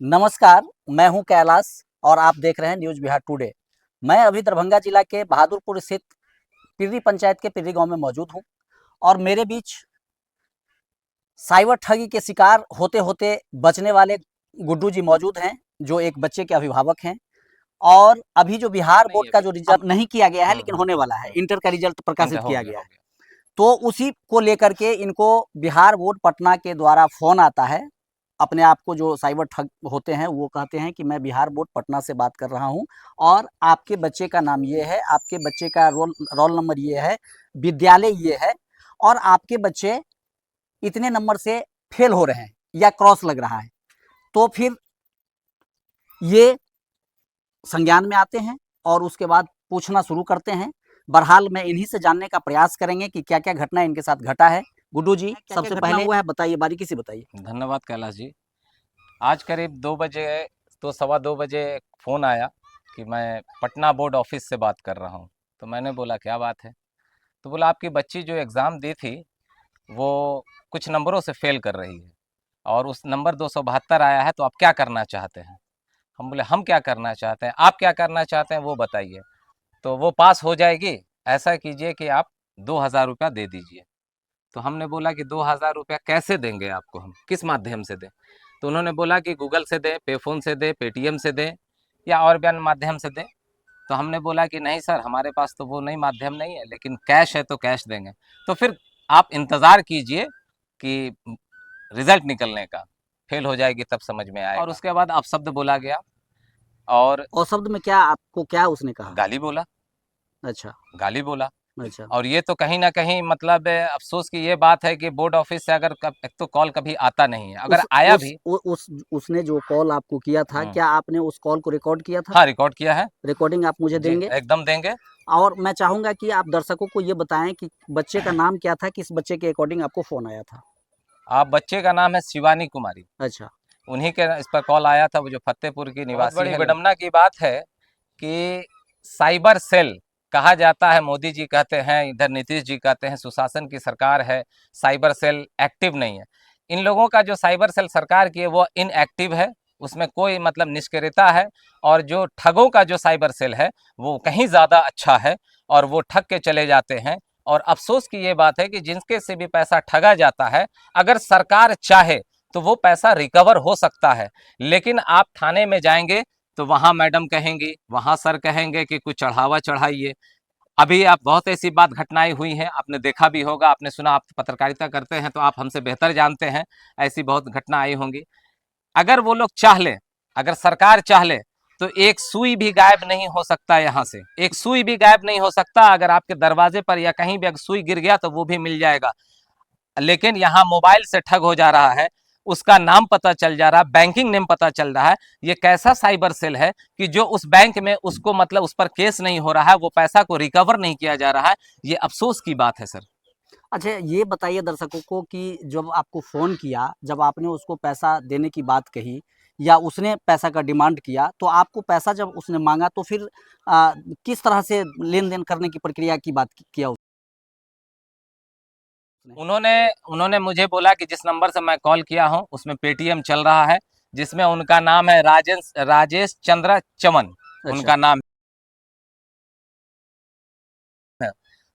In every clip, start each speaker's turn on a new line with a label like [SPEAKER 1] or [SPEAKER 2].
[SPEAKER 1] नमस्कार, मैं हूं कैलाश और आप देख रहे हैं न्यूज़ बिहार टुडे। मैं अभी दरभंगा जिला के बहादुरपुर स्थित पिर्री पंचायत के पिर्री गांव में मौजूद हूं और मेरे बीच साइबर ठगी के शिकार होते-होते बचने वाले गुड्डू जी मौजूद हैं, जो एक बच्चे के अभिभावक हैं। और अभी जो बिहार बोर्ड का जो रिजल्ट नहीं किया गया है लेकिन होने वाला है, इंटर का रिजल्ट प्रकाशित किया गया है, तो उसी को लेकर के इनको बिहार बोर्ड पटना के द्वारा फ़ोन आता है। अपने आप को जो साइबर ठग होते हैं वो कहते हैं कि मैं बिहार बोर्ड पटना से बात कर रहा हूँ और आपके बच्चे का नाम ये है, आपके बच्चे का रोल रोल नंबर ये है, विद्यालय ये है और आपके बच्चे इतने नंबर से फेल हो रहे हैं या क्रॉस लग रहा है। तो फिर ये संज्ञान में आते हैं और उसके बाद पूछना शुरू करते हैं। बहरहाल मैं इन्हीं से जानने का प्रयास करेंगे कि क्या-क्या घटना इनके साथ घटा है। गुड्डू जी, सबसे पहले हुआ है बताइए, बारीकी से बताइए।
[SPEAKER 2] धन्यवाद कैलाश जी। आज करीब 2 बजे तो सवा 2 बजे फ़ोन आया कि मैं पटना बोर्ड ऑफिस से बात कर रहा हूँ। तो मैंने बोला क्या बात है? तो बोला आपकी बच्ची जो एग्ज़ाम दी थी वो कुछ नंबरों से फ़ेल कर रही है और उस नंबर 272 आया है, तो आप क्या करना चाहते हैं? हम बोले हम क्या करना चाहते हैं, आप क्या करना चाहते हैं वो बताइए। तो वो पास हो जाएगी, ऐसा कीजिए कि आप 2000 रुपया दे दीजिए। तो हमने बोला कि 2000 रुपया कैसे देंगे आपको, हम किस माध्यम से दें? तो उन्होंने बोला कि गूगल से दें, पे फ़ोन से दें, पेटीएम से दें या और भी अन्य माध्यम से दें। तो हमने बोला कि नहीं सर, हमारे पास तो वो नहीं माध्यम नहीं है, लेकिन कैश है तो कैश देंगे। तो फिर आप इंतज़ार कीजिए कि रिजल्ट निकलने का, फेल हो जाएगी तब समझ में आएगा। और उसके बाद अपशब्द बोला गया और
[SPEAKER 1] शब्द में क्या आपको क्या उसने कहा?
[SPEAKER 2] गाली बोला,
[SPEAKER 1] अच्छा,
[SPEAKER 2] गाली बोला।
[SPEAKER 1] अच्छा।
[SPEAKER 2] और ये तो कहीं न कहीं मतलब अफ़सोस की ये बात है कि बोर्ड ऑफ़िस से अगर एक तो कॉल कभी आता नहीं है, अगर आया भी
[SPEAKER 1] उसने जो कॉल आपको किया था, क्या आपने उस कॉल को रिकॉर्ड किया था?
[SPEAKER 2] हाँ, रिकॉर्ड किया है।
[SPEAKER 1] रिकॉर्डिंग आप मुझे
[SPEAKER 2] जी,
[SPEAKER 1] देंगे?
[SPEAKER 2] एकदम देंगे।
[SPEAKER 1] और मैं चाहूँगा कि आप दर्शकों को ये बताएँ कि बच्चे का नाम क्या था? किस बच्चे के अकॉर्डिंग आपको फ़ोन आया था?
[SPEAKER 2] बच्चे का नाम है शिवानी कुमारी।
[SPEAKER 1] अच्छा,
[SPEAKER 2] उन्हीं के इस पर कॉल आया था, वो जो फ़तेहपुर की निवासी है। बड़ी विडंबना की बात है कि साइबर सेल कहा जाता है, मोदी जी कहते हैं, इधर नीतीश जी कहते हैं, सुशासन की सरकार है, साइबर सेल एक्टिव नहीं है। इन लोगों का जो साइबर सेल सरकार की है वो इनएक्टिव है, उसमें कोई मतलब निष्क्रियता है। और जो ठगों का जो साइबर सेल है वो कहीं ज़्यादा अच्छा है और वो ठग के चले जाते हैं। और अफ़सोस की ये बात है कि जिनके से भी पैसा ठगा जाता है, अगर सरकार चाहे तो वो पैसा रिकवर हो सकता है। लेकिन आप थाने में जाएंगे तो वहाँ मैडम कहेंगी, वहाँ सर कहेंगे कि कुछ चढ़ावा चढ़ाइए। अभी आप बहुत ऐसी बात घटनाएं हुई हैं, आपने देखा भी होगा, आपने सुना, आप पत्रकारिता करते हैं तो आप हमसे बेहतर जानते हैं, ऐसी बहुत घटना आई होंगी। अगर वो लोग चाह ले, अगर सरकार चाह ले, तो एक सुई भी गायब नहीं हो सकता यहाँ से, एक सुई भी गायब नहीं हो सकता। अगर आपके दरवाजे पर या कहीं भी अगर सुई गिर गया तो वो भी मिल जाएगा। लेकिन यहाँ मोबाइल से ठग हो जा रहा है, उसका नाम पता चल जा रहा है, बैंकिंग नेम पता चल रहा है। ये कैसा साइबर सेल है कि जो उस बैंक में उसको मतलब उस पर केस नहीं हो रहा है, वो पैसा को रिकवर नहीं किया जा रहा है। ये अफसोस की बात है सर।
[SPEAKER 1] अच्छा, ये बताइए दर्शकों को कि जब आपको फ़ोन किया, जब आपने उसको पैसा देने की बात कही या उसने पैसा का डिमांड किया, तो आपको पैसा जब उसने माँगा तो फिर किस तरह से लेन-देन करने की प्रक्रिया की बात किया उसने?
[SPEAKER 2] उन्होंने उन्होंने मुझे बोला कि जिस नंबर से मैं कॉल किया हूं उसमें पेटीएम चल रहा है, जिसमें उनका नाम है राजेश चंद्र चमन,
[SPEAKER 1] अच्छा।
[SPEAKER 2] उनका नाम है।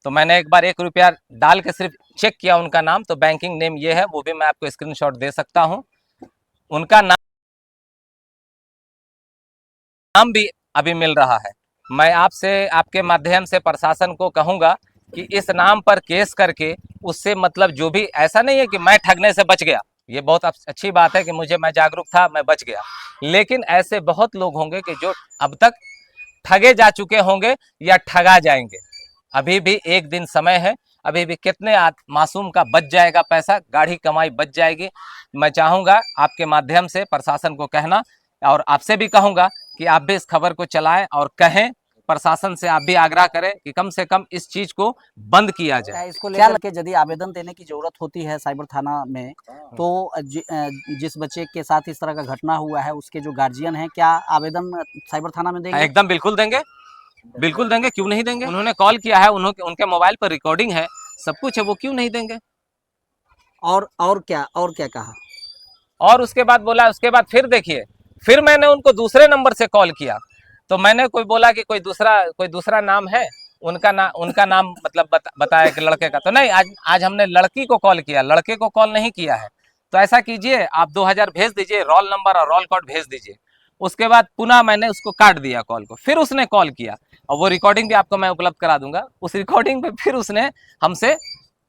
[SPEAKER 2] तो मैंने एक बार 1 रुपया डाल के सिर्फ चेक किया उनका नाम, तो बैंकिंग नेम ये है, वो भी मैं आपको स्क्रीनशॉट दे सकता हूँ। उनका नाम भी अभी मिल रहा है। मैं आपसे आपके माध्यम से प्रशासन को कहूँगा कि इस नाम पर केस करके उससे मतलब जो भी, ऐसा नहीं है कि मैं ठगने से बच गया, ये बहुत अच्छी बात है कि मैं जागरूक था, मैं बच गया। लेकिन ऐसे बहुत लोग होंगे कि जो अब तक ठगे जा चुके होंगे या ठगा जाएंगे। अभी भी एक दिन समय है, अभी भी कितने मासूम का बच जाएगा पैसा, गाढ़ी कमाई बच जाएगी। मैं चाहूँगा आपके माध्यम से प्रशासन को कहना, और आपसे भी कहूँगा कि आप भी इस खबर को चलाएं और कहें, प्रशासन से आप भी आग्रह करें कि कम से कम इस चीज को बंद किया जाए।
[SPEAKER 1] इसको लेकर के यदि आवेदन देने की ज़रूरत होती है साइबर थाना में, तो जिस बच्चे के साथ इस तरह का घटना हुआ है, उसके जो गार्जियन हैं, क्या आवेदन साइबर थाना में देंगे?
[SPEAKER 2] एकदम बिल्कुल देंगे, बिल्कुल देंगे, क्यों नहीं देंगे। उन्होंने कॉल किया है, उनके मोबाइल पर रिकॉर्डिंग है, सब कुछ है, वो क्यों नहीं देंगे।
[SPEAKER 1] और क्या कहा?
[SPEAKER 2] और उसके बाद बोला, उसके बाद फिर देखिए, फिर मैंने उनको दूसरे नंबर से कॉल किया, तो मैंने कोई बोला कि कोई दूसरा नाम है, उनका नाम मतलब बताया कि लड़के का, तो नहीं, आज हमने लड़की को कॉल किया, लड़के को कॉल नहीं किया है। तो ऐसा कीजिए, आप 2000 भेज दीजिए, रोल नंबर और रोल कोड भेज दीजिए। उसके बाद पुनः मैंने उसको काट दिया कॉल को, फिर उसने कॉल किया, और वो रिकॉर्डिंग भी आपको मैं उपलब्ध करा दूंगा। उस रिकॉर्डिंग पे फिर उसने हमसे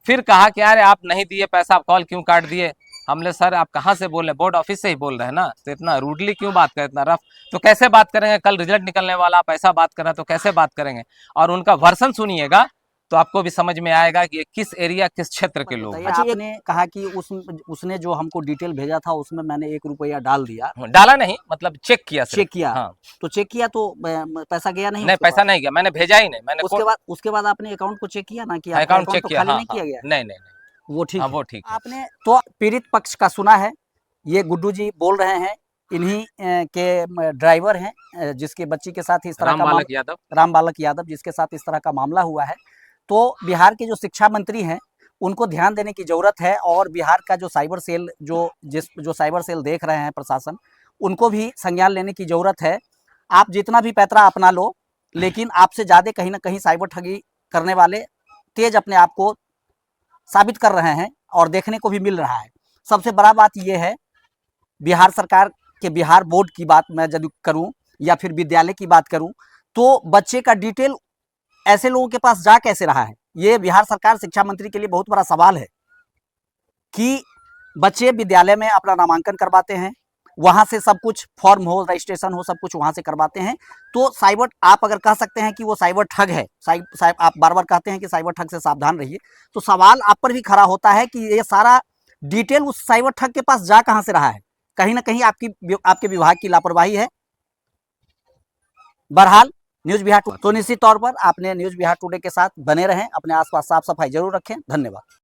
[SPEAKER 2] फिर कहा कि अरे आप नहीं दिए पैसा, आप कॉल क्यों काट दिए। हमने सर आप कहाँ से बोल रहे हैं, बोर्ड ऑफिस से ही बोल रहे हैं ना, तो इतना रूडली क्यों बात करें, इतना रफ, तो कैसे बात करेंगे, कल रिजल्ट निकलने वाला, आप ऐसा बात कर रहे हैं तो कैसे बात करेंगे। और उनका वर्सन सुनिएगा तो आपको भी समझ में आएगा कि ये किस एरिया, किस क्षेत्र के लोग हैं।
[SPEAKER 1] अच्छा, आपने कहा कि उसने जो हमको डिटेल भेजा था उसमें मैंने 1 रुपया डाल दिया,
[SPEAKER 2] डाला नहीं, मतलब चेक किया,
[SPEAKER 1] चेक किया।
[SPEAKER 2] हाँ।
[SPEAKER 1] तो चेक किया तो पैसा गया नहीं?
[SPEAKER 2] नहीं, पैसा नहीं गया, मैंने भेजा ही नहीं। मैंने
[SPEAKER 1] उसके बाद आपने अकाउंट को चेक किया ना, कि
[SPEAKER 2] अकाउंट चेक
[SPEAKER 1] तो
[SPEAKER 2] किया,
[SPEAKER 1] खाली
[SPEAKER 2] हाँ,
[SPEAKER 1] नहीं किया गया?
[SPEAKER 2] नहीं नहीं,
[SPEAKER 1] वो ठीक
[SPEAKER 2] हाँ,
[SPEAKER 1] है।
[SPEAKER 2] वो ठीक है।
[SPEAKER 1] आपने तो पीड़ित पक्ष का सुना है, ये गुड्डू जी बोल रहे हैं, इन्हीं के ड्राइवर हैं जिसके बच्ची के साथ इस तरह
[SPEAKER 2] राम
[SPEAKER 1] का बालक यादव जिसके साथ इस तरह का मामला हुआ है। तो बिहार के जो शिक्षा मंत्री हैं उनको ध्यान देने की जरूरत है, और बिहार का जो साइबर सेल जो साइबर सेल देख रहे हैं प्रशासन, उनको भी संज्ञान लेने की जरूरत है। आप जितना भी पैतरा अपना लो, लेकिन आपसे ज़्यादा कहीं ना कहीं साइबर ठगी करने वाले तेज अपने आप को साबित कर रहे हैं, और देखने को भी मिल रहा है। सबसे बड़ा बात यह है, बिहार सरकार के बिहार बोर्ड की बात मैं यदि करूं, या फिर विद्यालय की बात करूं, तो बच्चे का डिटेल ऐसे लोगों के पास जा कैसे रहा है, ये बिहार सरकार, शिक्षा मंत्री के लिए बहुत बड़ा सवाल है। कि बच्चे विद्यालय में अपना नामांकन करवाते हैं, वहां से सब कुछ फॉर्म हो, रजिस्ट्रेशन हो, सब कुछ वहां से करवाते हैं। तो साइबर, आप अगर कह सकते हैं कि वो साइबर ठग है, आप बार बार कहते हैं कि साइबर ठग से सावधान रहिए, तो सवाल आप पर भी खड़ा होता है कि ये सारा डिटेल उस साइबर ठग के पास जा कहां से रहा है। कहीं ना कहीं आपके विभाग की लापरवाही है। बहरहाल न्यूज बिहार तो निश्चित तौर पर आपने न्यूज बिहार टुडे के साथ बने रहें, अपने आसपास साफ सफाई जरूर रखें। धन्यवाद।